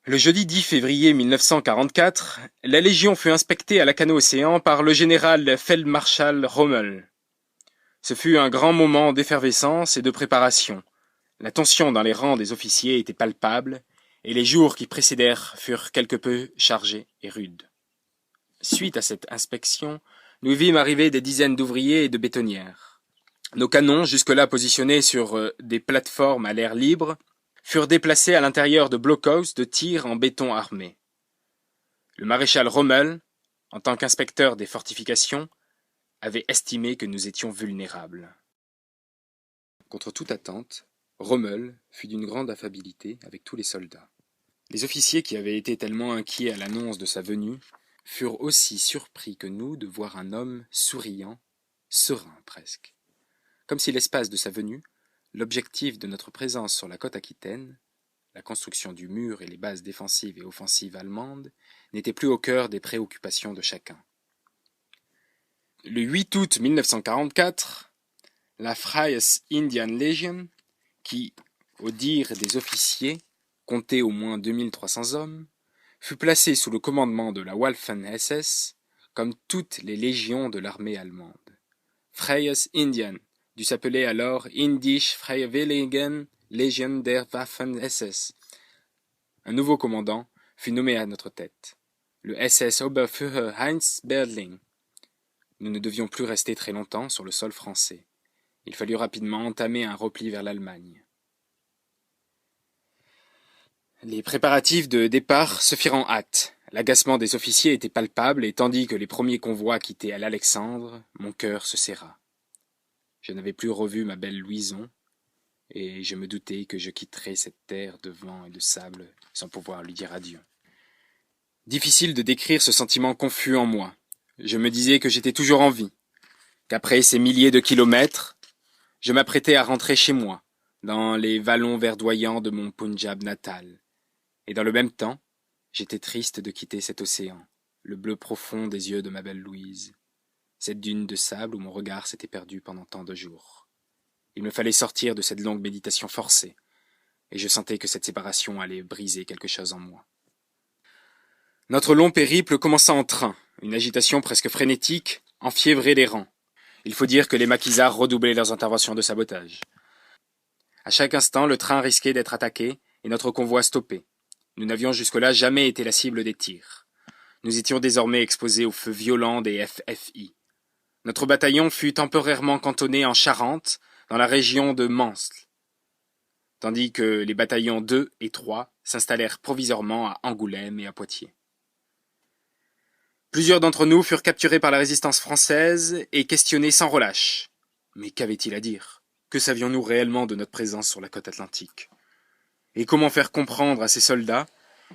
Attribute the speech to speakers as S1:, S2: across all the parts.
S1: Le jeudi 10 février 1944, la Légion fut inspectée à Lacanau-Océan par le général Feldmarschall Rommel. Ce fut un grand moment d'effervescence et de préparation. La tension dans les rangs des officiers était palpable, et les jours qui précédèrent furent quelque peu chargés et rudes. Suite à cette inspection, nous vîmes arriver des dizaines d'ouvriers et de bétonnières. Nos canons, jusque-là positionnés sur des plateformes à l'air libre, furent déplacés à l'intérieur de blockhaus de tir en béton armé. Le maréchal Rommel, en tant qu'inspecteur des fortifications, avait estimé que nous étions vulnérables. Contre toute attente, Rommel fut d'une grande affabilité avec tous les soldats. Les officiers qui avaient été tellement inquiets à l'annonce de sa venue furent aussi surpris que nous de voir un homme souriant, serein presque. Comme si l'espace de sa venue, l'objectif de notre présence sur la côte aquitaine, la construction du mur et les bases défensives et offensives allemandes, n'était plus au cœur des préoccupations de chacun. Le 8 août 1944, la Freies Indian Legion, qui, au dire des officiers, comptait au moins 2300 hommes, fut placée sous le commandement de la Waffen-SS, comme toutes les légions de l'armée allemande. Freies Indian dut s'appeler alors Indische Freiwilligen Legion der Waffen-SS. Un nouveau commandant fut nommé à notre tête, le SS Oberführer Heinz Berling. Nous ne devions plus rester très longtemps sur le sol français. Il fallut rapidement entamer un repli vers l'Allemagne. Les préparatifs de départ se firent en hâte. L'agacement des officiers était palpable, et tandis que les premiers convois quittaient à l'Alexandre, mon cœur se serra. Je n'avais plus revu ma belle Louison, et je me doutais que je quitterais cette terre de vent et de sable sans pouvoir lui dire adieu. Difficile de décrire ce sentiment confus en moi. Je me disais que j'étais toujours en vie, qu'après ces milliers de kilomètres, je m'apprêtais à rentrer chez moi, dans les vallons verdoyants de mon Punjab natal. Et dans le même temps, j'étais triste de quitter cet océan, le bleu profond des yeux de ma belle Louise, cette dune de sable où mon regard s'était perdu pendant tant de jours. Il me fallait sortir de cette longue méditation forcée, et je sentais que cette séparation allait briser quelque chose en moi. Notre long périple commença en train, une agitation presque frénétique enfiévrait les rangs. Il faut dire que les maquisards redoublaient leurs interventions de sabotage. À chaque instant, le train risquait d'être attaqué et notre convoi stoppé. Nous n'avions jusque-là jamais été la cible des tirs. Nous étions désormais exposés au feu violent des FFI. Notre bataillon fut temporairement cantonné en Charente, dans la région de Mansle, tandis que les bataillons 2 et 3 s'installèrent provisoirement à Angoulême et à Poitiers. Plusieurs d'entre nous furent capturés par la résistance française et questionnés sans relâche. Mais qu'avait-il à dire? Que savions-nous réellement de notre présence sur la côte atlantique? Et comment faire comprendre à ces soldats,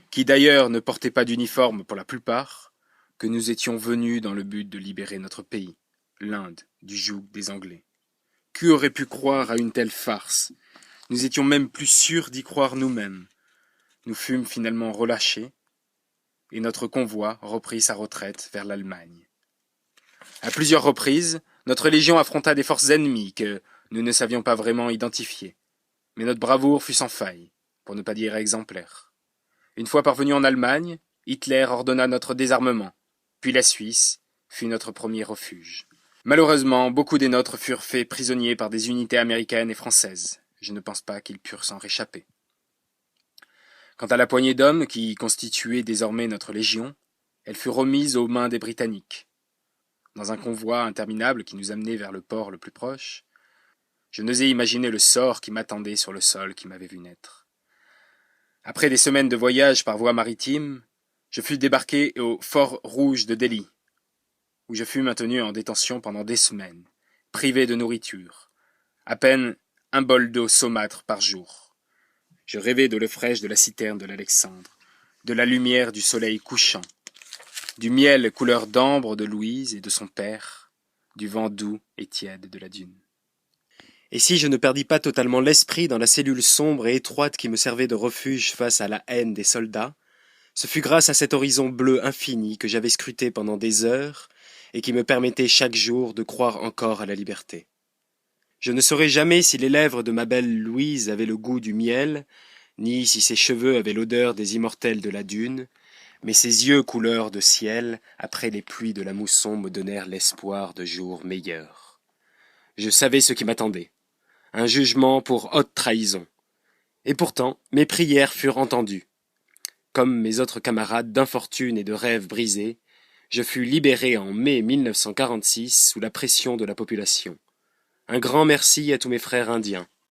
S1: qui d'ailleurs ne portaient pas d'uniforme pour la plupart, que nous étions venus dans le but de libérer notre pays, l'Inde, du joug des Anglais? Qui aurait pu croire à une telle farce? Nous étions même plus sûrs d'y croire nous-mêmes. Nous fûmes finalement relâchés, et notre convoi reprit sa retraite vers l'Allemagne. À plusieurs reprises, notre légion affronta des forces ennemies que nous ne savions pas vraiment identifier, mais notre bravoure fut sans faille, pour ne pas dire exemplaire. Une fois parvenus en Allemagne, Hitler ordonna notre désarmement, puis la Suisse fut notre premier refuge. Malheureusement, beaucoup des nôtres furent faits prisonniers par des unités américaines et françaises. Je ne pense pas qu'ils purent s'en réchapper. Quant à la poignée d'hommes qui constituait désormais notre légion, elle fut remise aux mains des Britanniques. Dans un convoi interminable qui nous amenait vers le port le plus proche, je n'osais imaginer le sort qui m'attendait sur le sol qui m'avait vu naître. Après des semaines de voyage par voie maritime, je fus débarqué au Fort Rouge de Delhi, où je fus maintenu en détention pendant des semaines, privé de nourriture, à peine un bol d'eau saumâtre par jour. Je rêvais de l'eau fraîche de la citerne de l'Alexandre, de la lumière du soleil couchant, du miel couleur d'ambre de Louise et de son père, du vent doux et tiède de la dune. Et si je ne perdis pas totalement l'esprit dans la cellule sombre et étroite qui me servait de refuge face à la haine des soldats, ce fut grâce à cet horizon bleu infini que j'avais scruté pendant des heures et qui me permettait chaque jour de croire encore à la liberté. Je ne saurais jamais si les lèvres de ma belle Louise avaient le goût du miel, ni si ses cheveux avaient l'odeur des immortels de la dune, mais ses yeux couleur de ciel, après les pluies de la mousson, me donnèrent l'espoir de jours meilleurs. Je savais ce qui m'attendait, un jugement pour haute trahison. Et pourtant, mes prières furent entendues. Comme mes autres camarades d'infortune et de rêves brisés, je fus libéré en mai 1946 sous la pression de la population. Un grand merci à tous mes frères indiens.